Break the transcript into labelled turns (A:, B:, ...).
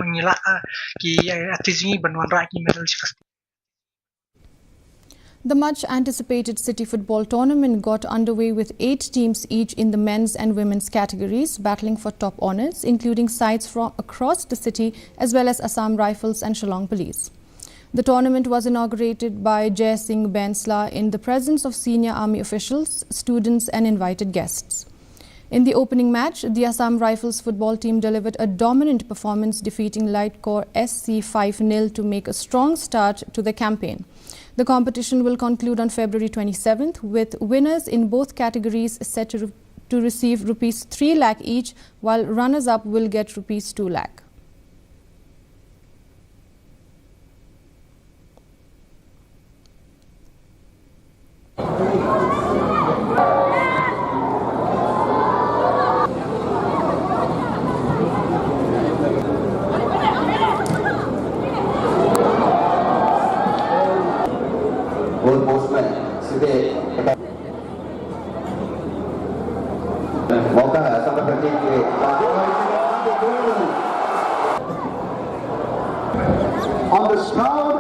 A: mengelak ki atizmi banwan ra ki medal first.
B: The much-anticipated City Football Tournament got underway with 8 teams each in the men's and women's categories, battling for top honours, including sides from across the city as well as Assam Rifles and Shillong Police. The tournament was inaugurated by Jai Singh Bensla in the presence of senior army officials, students and invited guests. In the opening match, the Assam Rifles football team delivered a dominant performance, defeating Light Corps SC 5-0 to make a strong start to the campaign. The competition will conclude on February 27th, with winners in both categories set to receive rupees 3 lakh each, while runners-up will get rupees 2 lakh.
C: On the scout